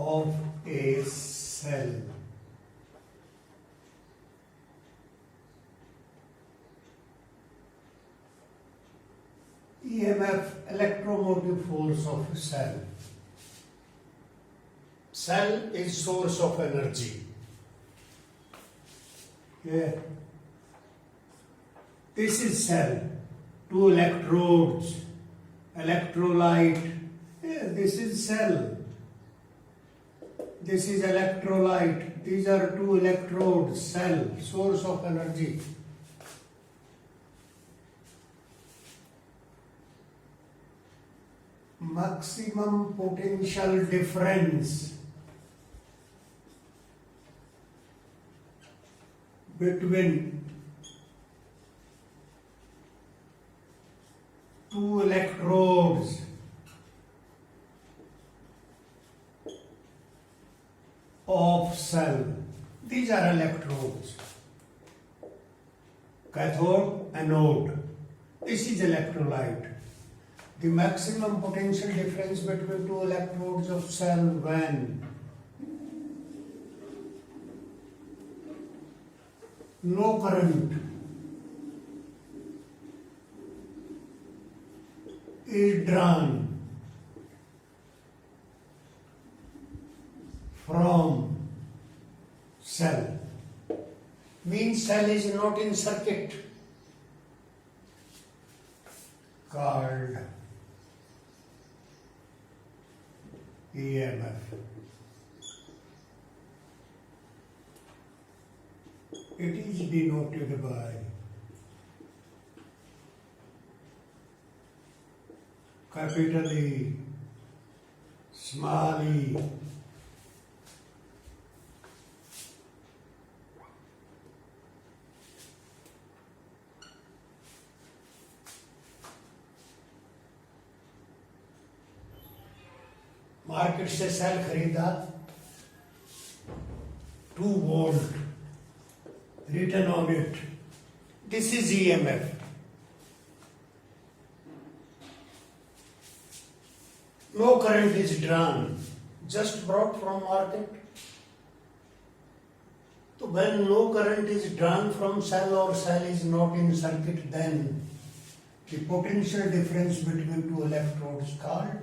of a cell. E.M.F, electromotive force of a cell. Cell is source of energy. Yeah. This is cell. Two electrodes, electrolyte. Yeah, this is cell. This is electrolyte. These are two electrodes, cell, source of energy. Maximum potential difference between two electrodes of cell. These are electrodes. Cathode, anode. This is electrolyte. The maximum potential difference between two electrodes of cell when no current is drawn from cell. Means cell is not in circuit, called E.M.F. It is denoted by capital E, small e. Market से cell खरीदा 2 volt written on it. This is E.M.F. No current is drawn, just brought from market. So when no current is drawn from cell or cell is not in circuit, then the potential difference between two electrodes called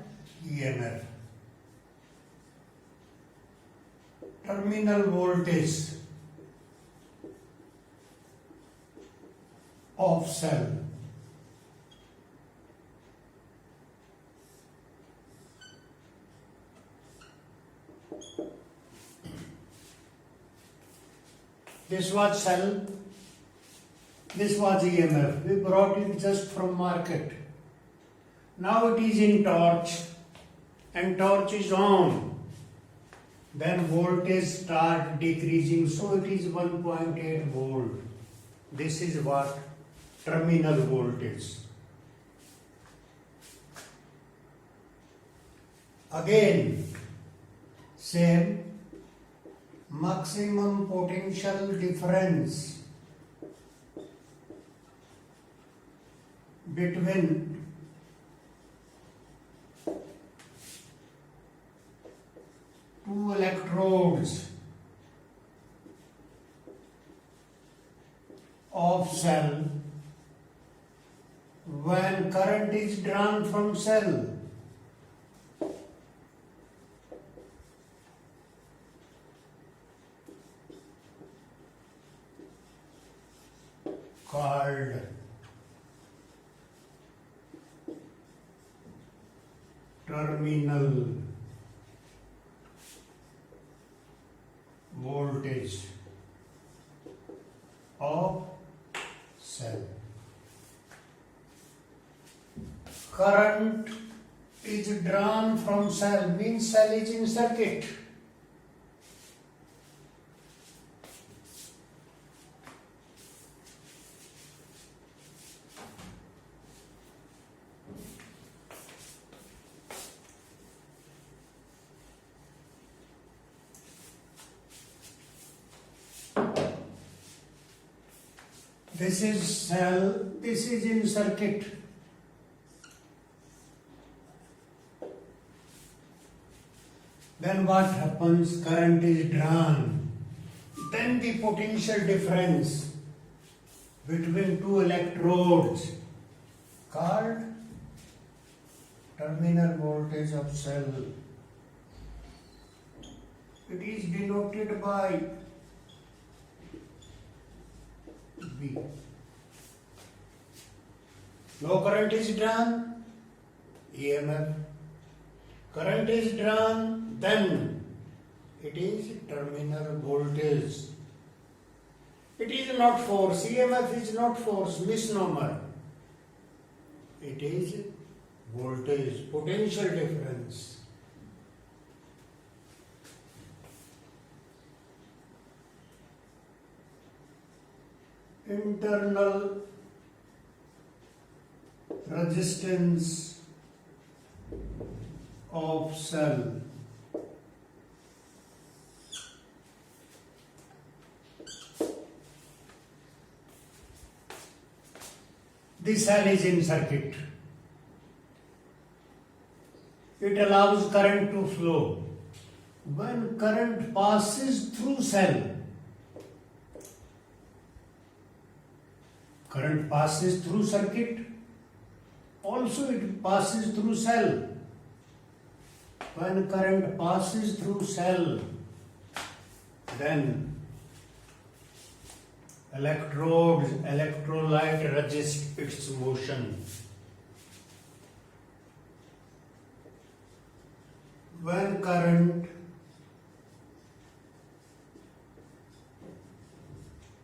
E.M.F. Terminal voltage of cell. This was cell, this was E.M.F. We brought it just from market. Now it is in torch and torch is on. Then voltage start decreasing, so it is 1.8 volt. This is what? Terminal voltage. Again, same maximum potential difference between two electrodes of cell when current is drawn from cell. Called terminal voltage of cell. Current is drawn from cell, means cell is in circuit. This is cell, this is in circuit. Then what happens? Current is drawn. Then the potential difference between two electrodes called terminal voltage of cell. It is denoted by V. No current is drawn, E.M.F. Current is drawn, then it is terminal voltage. It is not force. E.M.F. is not force, misnomer. It is voltage, potential difference. Internal resistance of cell. The cell is in circuit. It allows current to flow. When current passes through cell, current passes through circuit, also it passes through cell. When current passes through cell, then electrolyte resist its motion. When current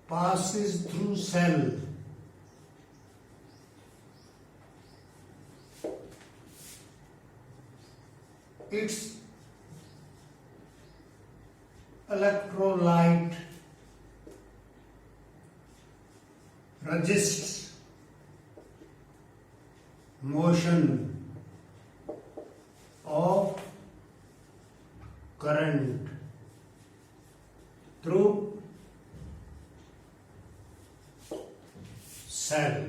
passes through cell, its electrolyte resists motion of current through cell.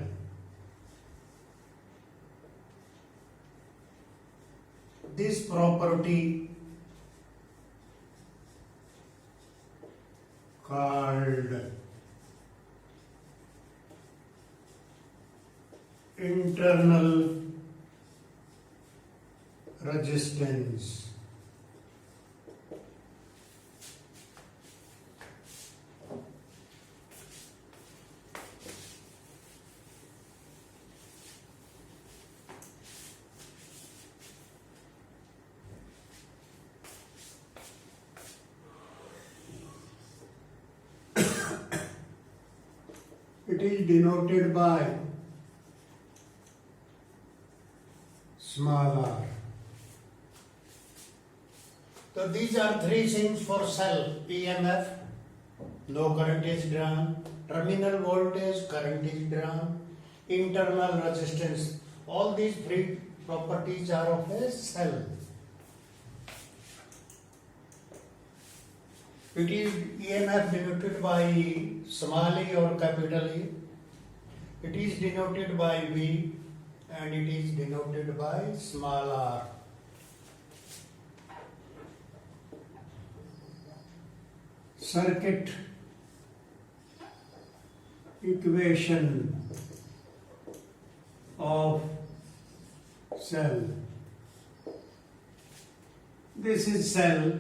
This property called internal resistance. It is denoted by small r. So these are three things for cell: E.M.F, no current is drawn; terminal voltage, current is drawn; internal resistance. All these three properties are of a cell. It is E.M.F denoted by small e or capital E. It is denoted by V and it is denoted by small r. Circuit equation of cell. This is cell.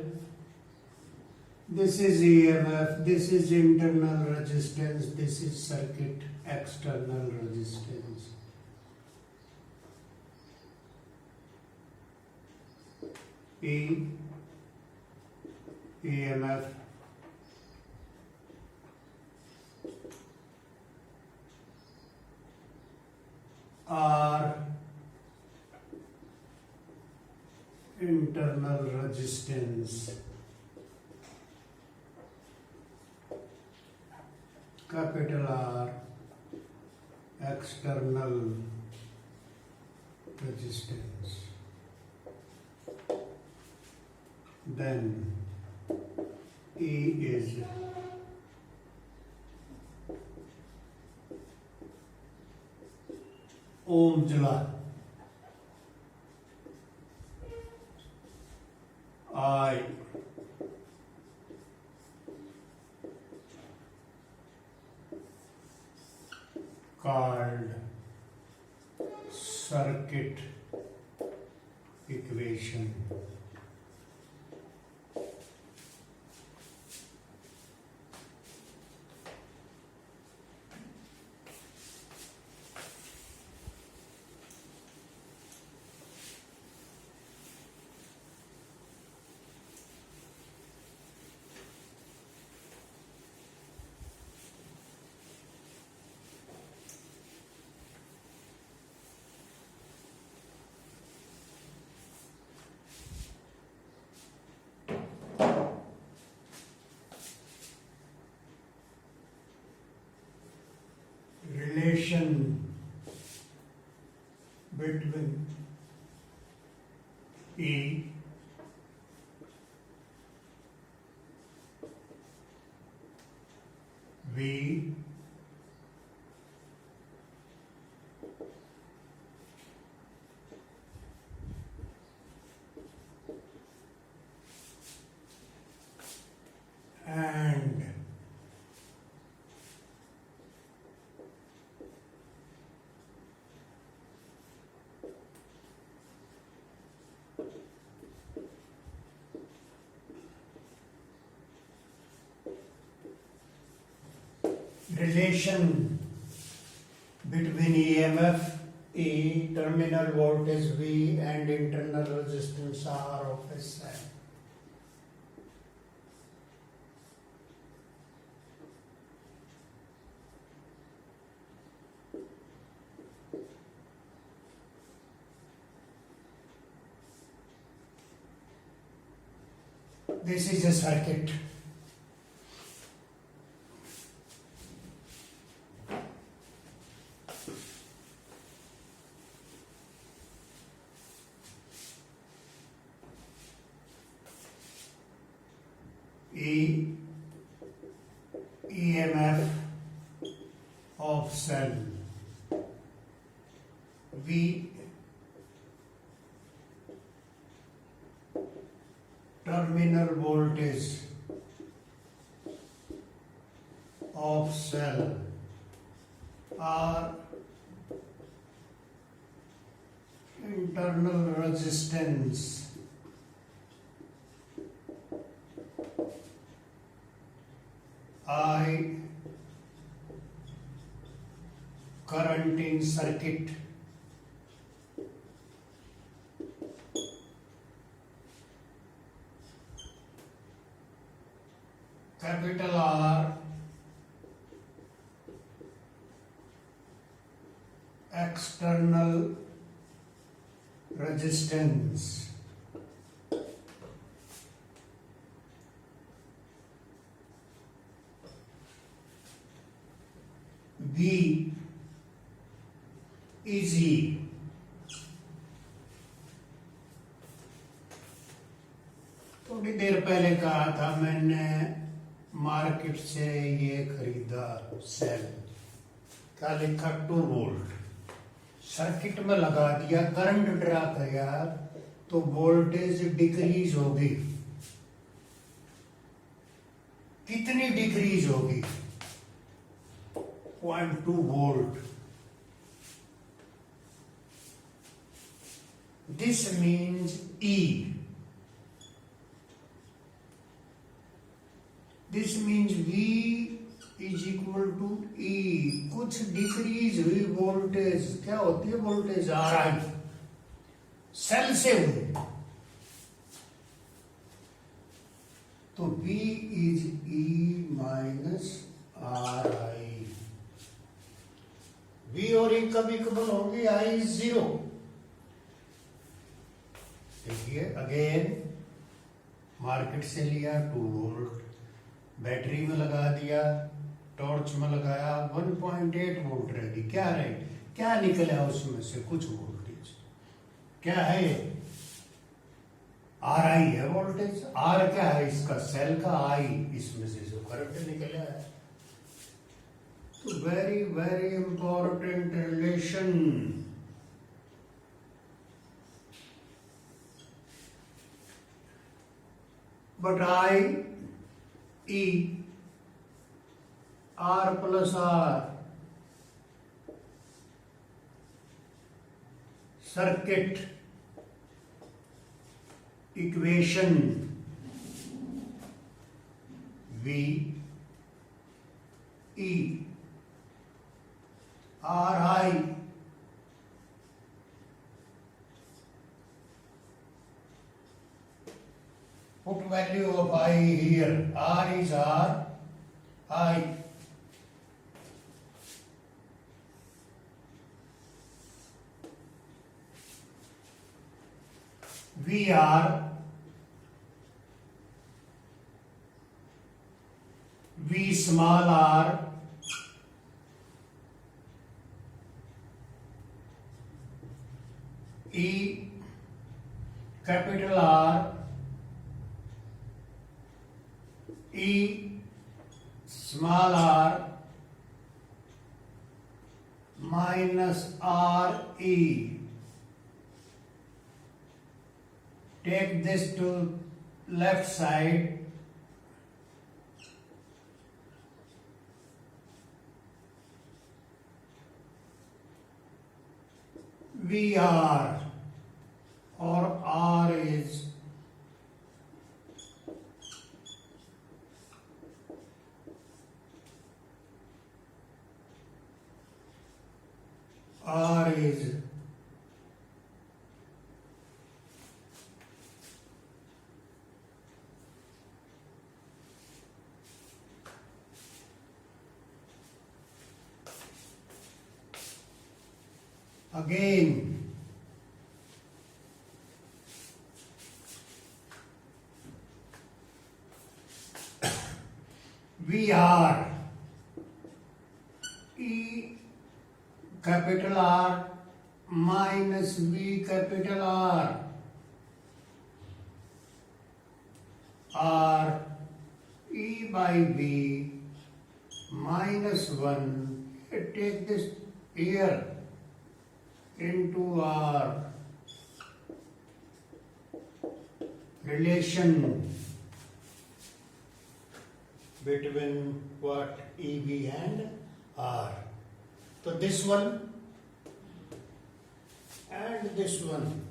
This is E.M.F, this is internal resistance, this is circuit external resistance. E.M.F, R, internal resistance. Capital R, external resistance. Then E is Ohm's law. I called circuit equation. Relation between E V and relation between E.M.F. E, terminal voltage V and internal resistance R of a cell. This is a circuit. E.M.F. of cell. V terminal voltage of cell. R internal resistance. I current in circuit. Capital R external resistance. V is E. थोड़ी देर पहले कहा था मैंने market से ये खरीदा cell, क्या लिखा 2 वोल्ट, सर्किट में लगा दिया, करंट ड्रा किया तो वोल्टेज डिक्रीज होगी। कितनी डिक्रीज होगी? 0.2 volt. This means E. This means V is equal to E. कुछ डिक्रीज हुई वोल्टेज, क्या होती है वोल्टेज? RI सेल से हुई, तो V is E minus RI। V और E कब इक्वल होंगे? I is 0। देखिए अगेन मार्केट से लिया 2 वोल्ट, बैटरी में लगा दिया, टॉर्च में लगाया, 1.8 वोल्ट रहेगी। क्या रहे, क्या निकला उसमें से? कुछ वोल्टेज। क्या है? RI है वोल्टेज। R क्या है इसका? सेल का। I इसमें से जो करंट निकला है। तो very very important relation. but I E R plus R circuit equation V E R I put value of I here. R is R, I. V R, V small r, E capital R, E small r minus R E. Take this to left side. VR or R is again VR E capital R minus V capital R R E by V minus 1. Take this here into R. Relation between what? EV and R. So this one and this one.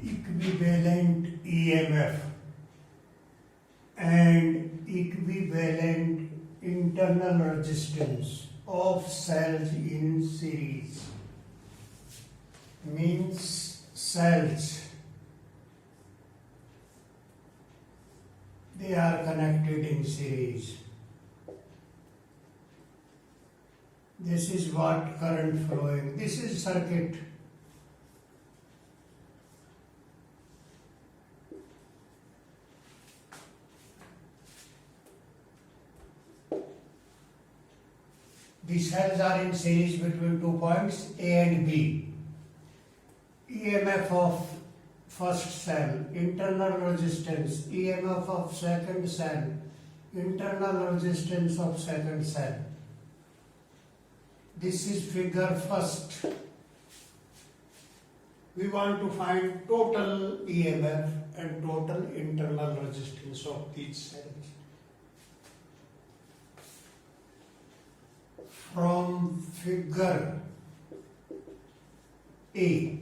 Equivalent E.M.F. and equivalent internal resistance of cells in series means cells, they are connected in series. This is what current flowing. This is circuit. The cells are in series between 2 points A and B. E.M.F. of first cell, internal resistance, E.M.F. of second cell, internal resistance of second cell. This is figure first. We want to find total E.M.F. and total internal resistance of these cells. From figure A,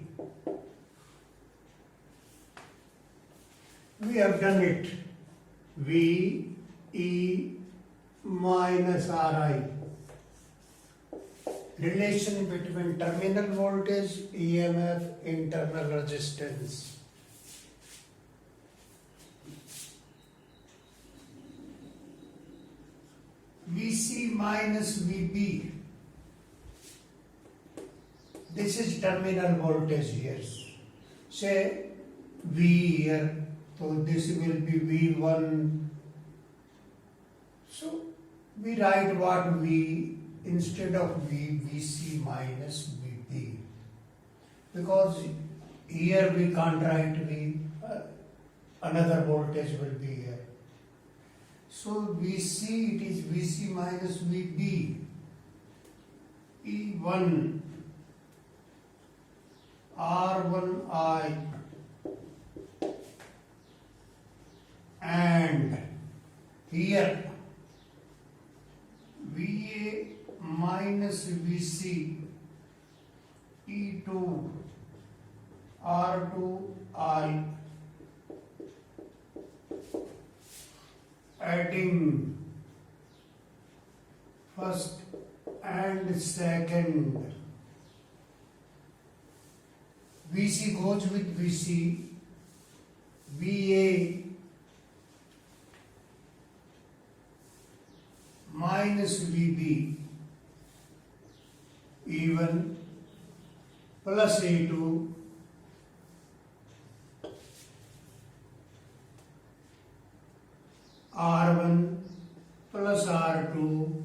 we have done it. V E minus RI. Relation between terminal voltage, E.M.F., internal resistance. VC minus VB. This is terminal voltage here. Say V here, so this will be V1. So we write what V instead of V, VC minus VB. Because here we can't write V, another voltage will be here. So VC, it is VC minus VB. E1 R1I and here VA minus VC E2 R2I, adding first and second. VC goes with VC, VA minus VB, E1 plus A2 R1 plus R2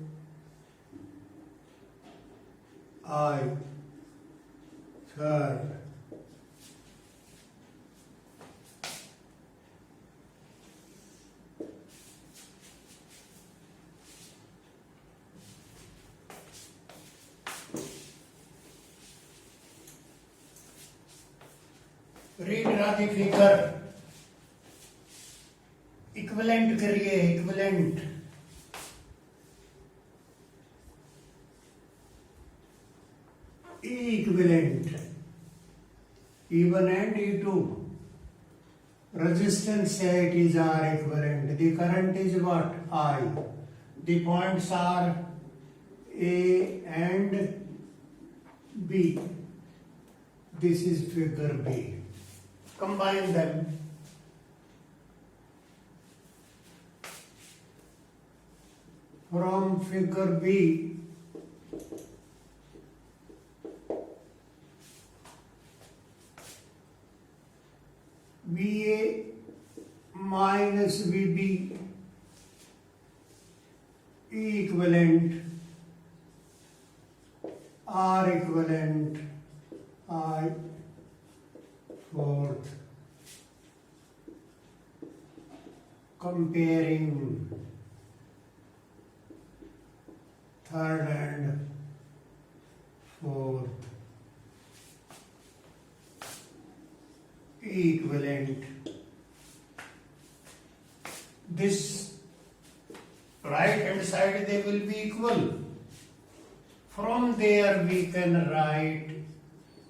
I third. Read the figure. Equivalent करिए, equivalent equivalent E1 and E2 resistance say it is R equivalent. The current is what? I. The points are A and B. This is figure B. Combine them. From figure B, VA minus VB E equivalent, R equivalent, I fourth. Comparing third and fourth. Equivalent. This right hand side they will be equal. From there we can write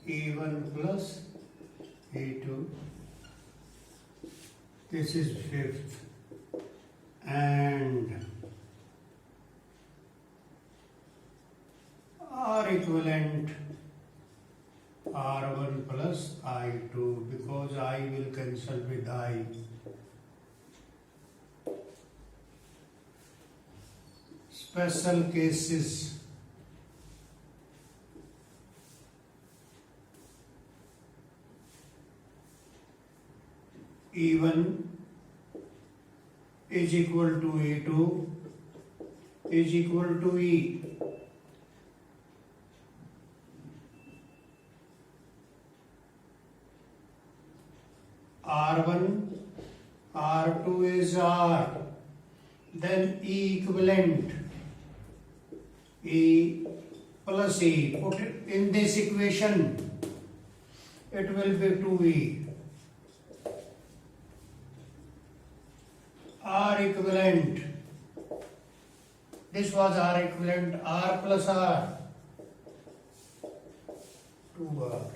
E1 plus E2. This is fifth. And R equivalent R1 plus I2, because I will cancel with I. Special cases. E1 is equal to E2 is equal to E. R1, R2 is R, then E equivalent, E plus E. Put it in this equation, it will be 2E. R equivalent, this was R equivalent, R plus R, 2R.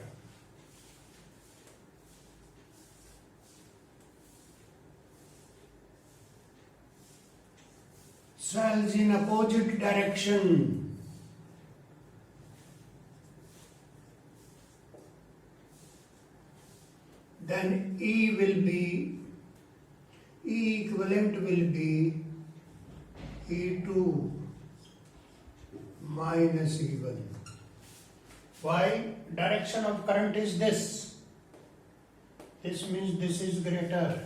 Cells in opposite direction. Then E equivalent will be E2 minus E1. Why? Direction of current is this. This means this is greater.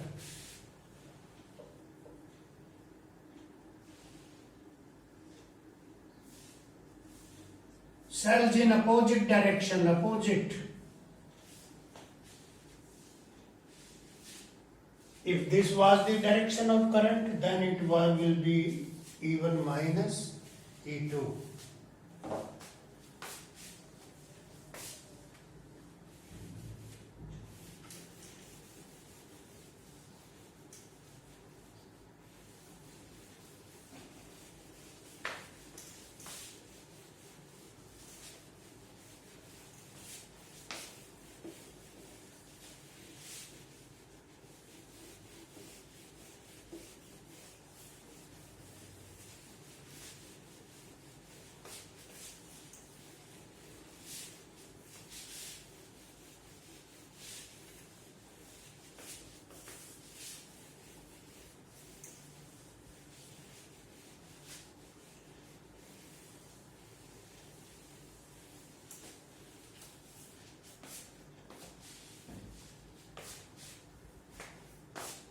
Cells in opposite direction, opposite. If this was the direction of current, then it will be E1 minus E2.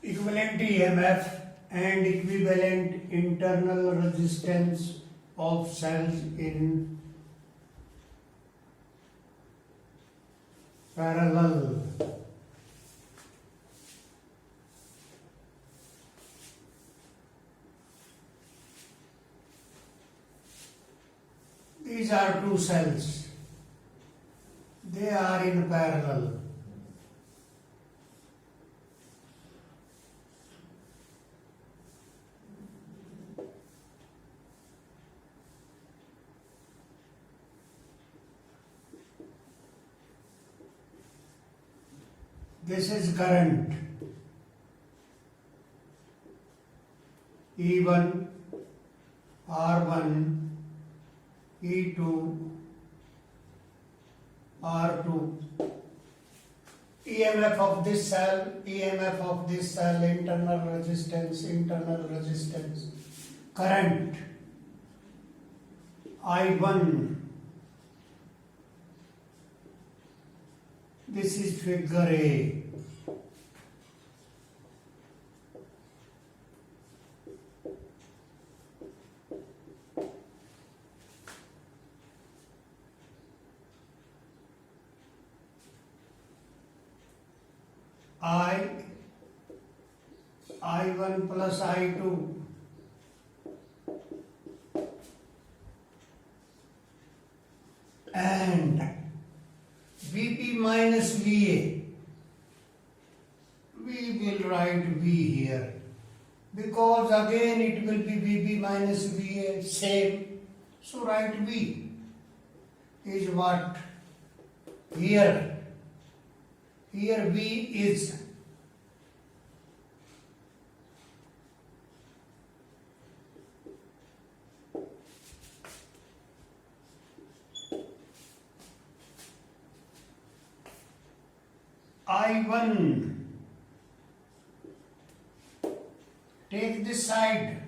Equivalent E.M.F and equivalent internal resistance of cells in parallel. These are two cells. They are in parallel. This is current E1, R1, E2, R2. E.M.F of this cell, E.M.F of this cell, internal resistance, current I1. This is figure A. I1 plus I2 and Vp minus Va. We will write V here because again it will be Vp minus Va, same. So write V is what? Here V is I1. Take this side.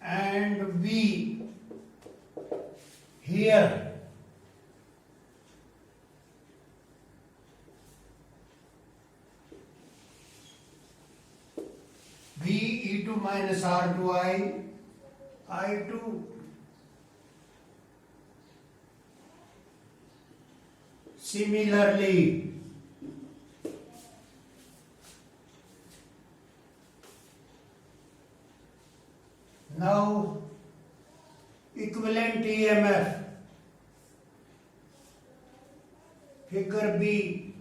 And V here. V E2 minus R2I, I2. Similarly, now equivalent E.M.F. Figure B.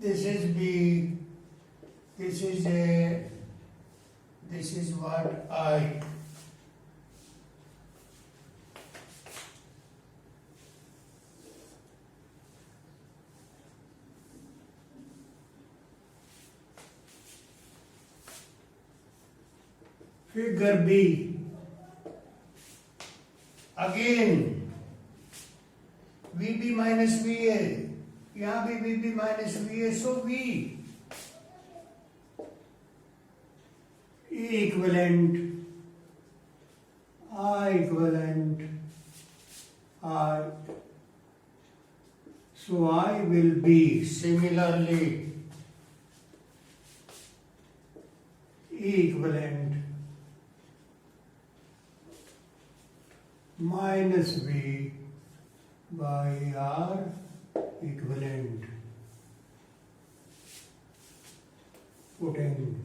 This is B, this is A, this is what I. Figure B. Again, VB minus VA. यहाँ भी VB minus VA, so V. E equivalent, I equivalent, I. So I will be similarly E equivalent minus V by R equivalent. Putting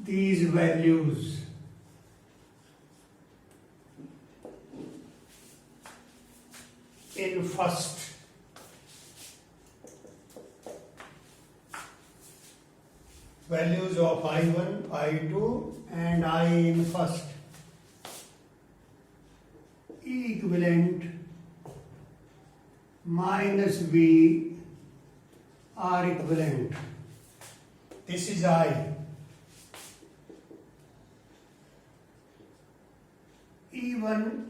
these values in first. Values of I1, I2 and I in first. E equivalent minus V R equivalent. This is I. E1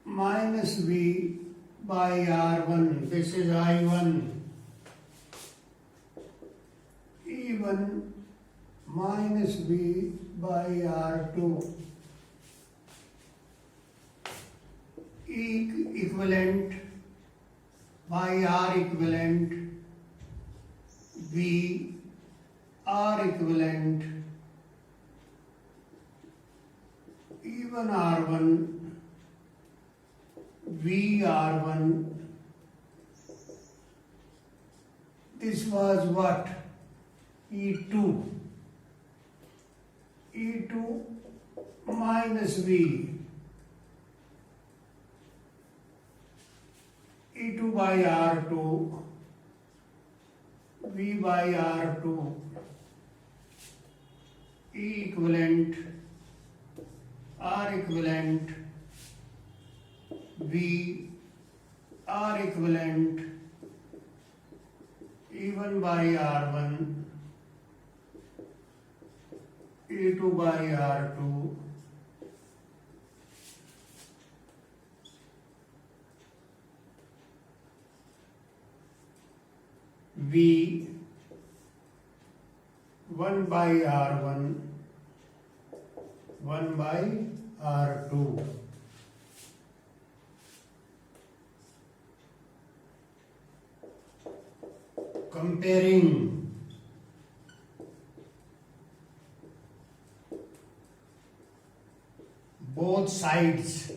minus V by R1. This is I1. E1 minus V by R2. E equivalent by R equivalent V R equivalent E1 R1 V R1. This was what? E2. E2 minus V. E2 by R2. V by R2. E equivalent R equivalent V R equivalent E1 by R1 E2 by R2 V 1 by R1 1 by R2. Comparing both sides,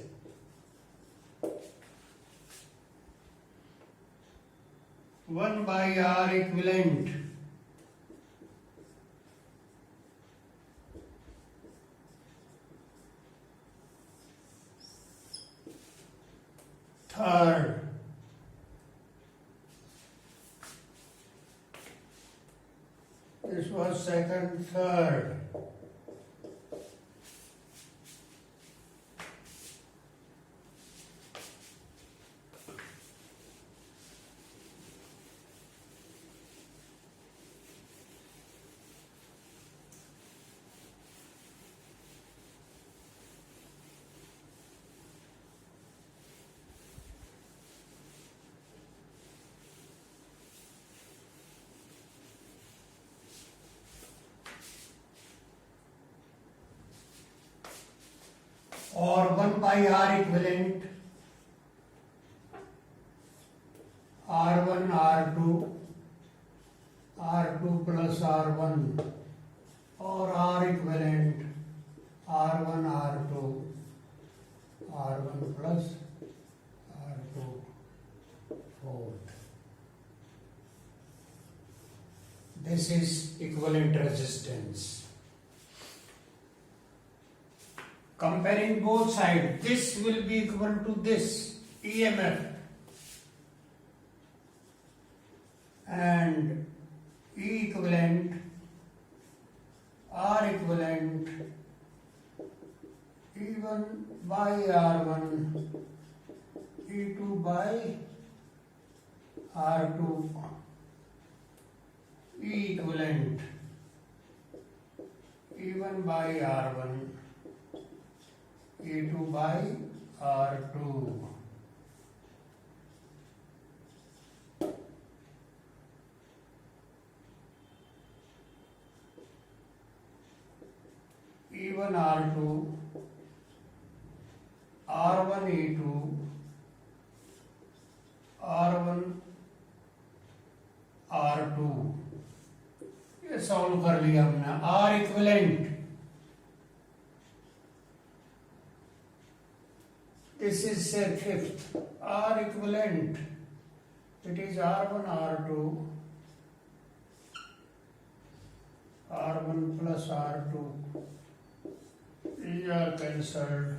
one by R equivalent third. This was second, third. Or 1 by R equivalent R1 R2 R2 plus R1 or R equivalent R1 R2 R1 plus R2 fourth. This is equivalent resistance. Comparing both sides, this will be equal to this E.M.F. and E equivalent R equivalent E1 by R1 E2 by R2 E equivalent E1 by R1, E2 by R2. E1 R2, R1 E2, R1 R2. ये solve कर लिया हमने. R equivalent, this is say fifth. R equivalent, it is R1 R2, R1 plus R2. These are cancelled.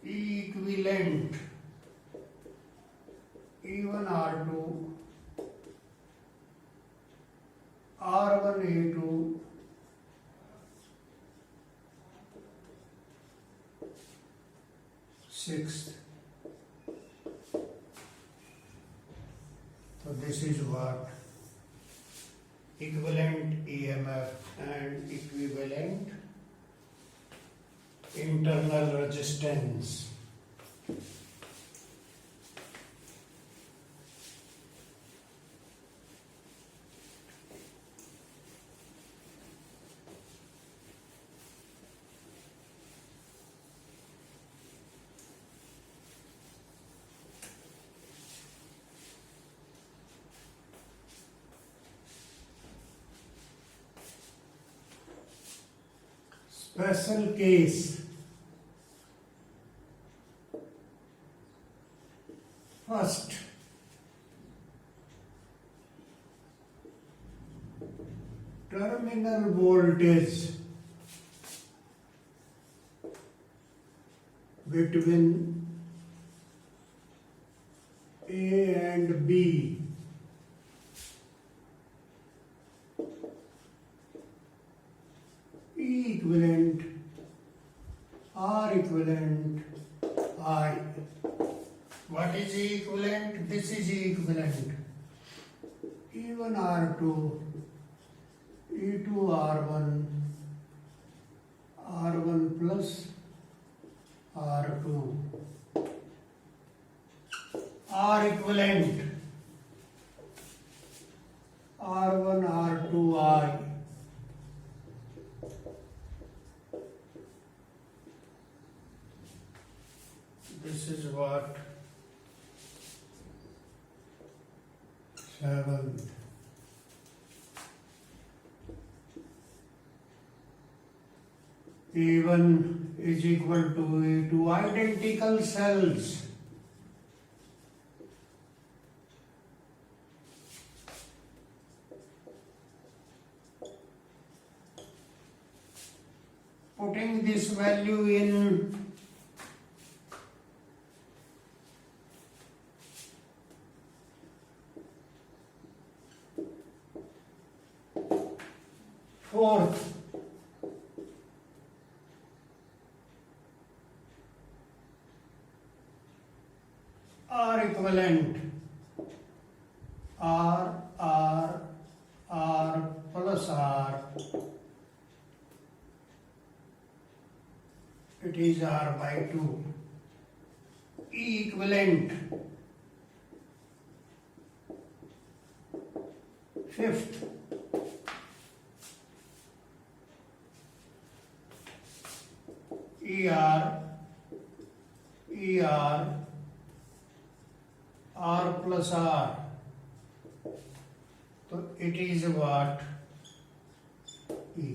E equivalent, E1 R2, R1 E2, sixth. So this is what equivalent E.M.F and equivalent internal resistance. Special case. First, terminal voltage between A and B E equivalent, R equivalent, I. What is E equivalent? This is E equivalent. E1 R2, E2 R1, R1 plus R2. R equivalent, R1 R2 I. This is what seventh. E1 is equal to E2. Identical cells. Putting this value in fourth, R equivalent, R plus R, it is R by 2. E equivalent, fifth, ER, R plus R. So it is what? E.